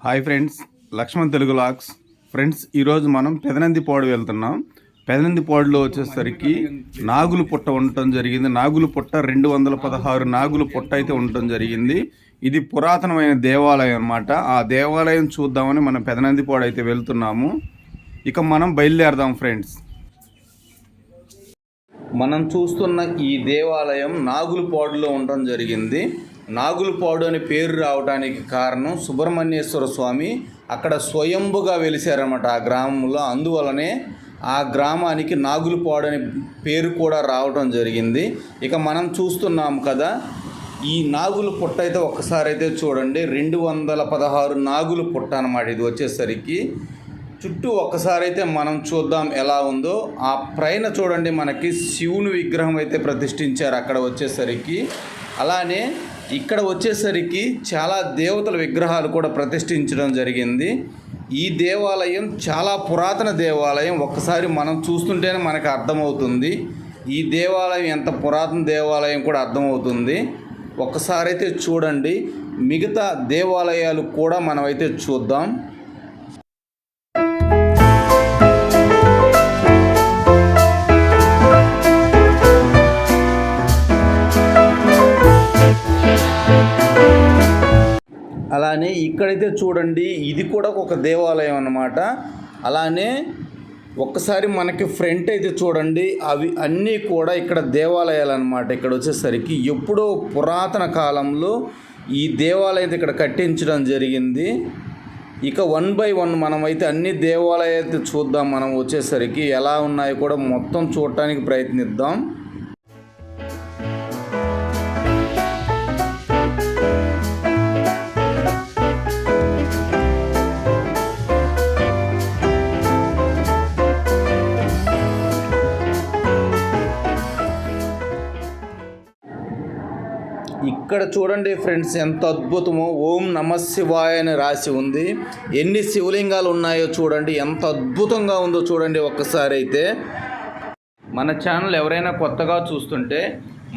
Hi friends, Laxman Telugu లాక్స్. Friends, ఈరోజు మనం పెదనందిపాడు వెళ్తున్నాం. పెదనందిపాడులో వచ్చేసరికి నాగులు పుట్ట ఉండటం జరిగింది. నాగులు పుట్ట 216 నాగులు పుట్ట అయితే ఉండటం జరిగింది. ఇది పురాతనమైన దేవాలయం అన్నమాట. ఆ దేవాలయం చూద్దామని మనం పెదనందిపాడు అయితే వెళ్తున్నాము. ఇక మనం బయలుదేరదాం ఫ్రెండ్స్. మనం చూస్తున్న ఈ దేవాలయం నాగులపాడులో ఉండటం జరిగింది. నాగులపాడు అని పేరు రావడానికి కారణం సుబ్రహ్మణ్యేశ్వర స్వామి అక్కడ స్వయంభుగా వెలిశారన్నమాట ఆ గ్రామంలో. అందువలనే ఆ గ్రామానికి నాగులపాడు అనే పేరు కూడా రావడం జరిగింది. ఇక మనం చూస్తున్నాం కదా, ఈ నాగుల పుట్ట అయితే ఒక్కసారి అయితే చూడండి. 216 నాగుల పుట్ట అన్నమాట ఇది వచ్చేసరికి. చుట్టూ ఒక్కసారి అయితే మనం చూద్దాం ఎలా ఉందో. ఆ పైన చూడండి, మనకి శివుని విగ్రహం అయితే ప్రతిష్ఠించారు అక్కడ వచ్చేసరికి. అలానే ఇక్కడ వచ్చేసరికి చాలా దేవతల విగ్రహాలు కూడా ప్రతిష్ఠించడం జరిగింది. ఈ దేవాలయం చాలా పురాతన దేవాలయం. ఒక్కసారి మనం చూస్తుంటేనే మనకు అర్థమవుతుంది ఈ దేవాలయం ఎంత పురాతన దేవాలయం కూడా అర్థమవుతుంది. ఒక్కసారి అయితే చూడండి. మిగతా దేవాలయాలు కూడా మనమైతే చూద్దాం. అలానే ఇక్కడైతే చూడండి, ఇది కూడా ఒక దేవాలయం అన్నమాట. అలానే ఒక్కసారి మనకి ఫ్రంట్ అయితే చూడండి, అవి అన్నీ కూడా ఇక్కడ దేవాలయాలు అన్నమాట. ఇక్కడ వచ్చేసరికి ఎప్పుడో పురాతన కాలంలో ఈ దేవాలయం ఇక్కడ కట్టించడం జరిగింది. ఇక 1 by 1 మనమైతే అన్ని దేవాలయాలు చూద్దాం. మనం వచ్చేసరికి ఎలా ఉన్నాయో కూడా మొత్తం చూడటానికి ప్రయత్నిద్దాం. ఇక్కడ చూడండి ఫ్రెండ్స్, ఎంత అద్భుతమో. ఓం నమ శివాయ అని రాసి ఉంది. ఎన్ని శివలింగాలు ఉన్నాయో చూడండి, ఎంత అద్భుతంగా ఉందో చూడండి ఒక్కసారి అయితే. మన ఛానల్ ఎవరైనా కొత్తగా చూస్తుంటే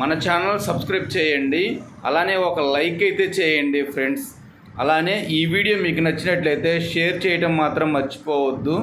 మన ఛానల్ సబ్స్క్రైబ్ చేయండి. అలానే ఒక లైక్ అయితే చేయండి ఫ్రెండ్స్. అలానే ఈ వీడియో మీకు నచ్చినట్లయితే షేర్ చేయడం మాత్రం మర్చిపోవద్దు.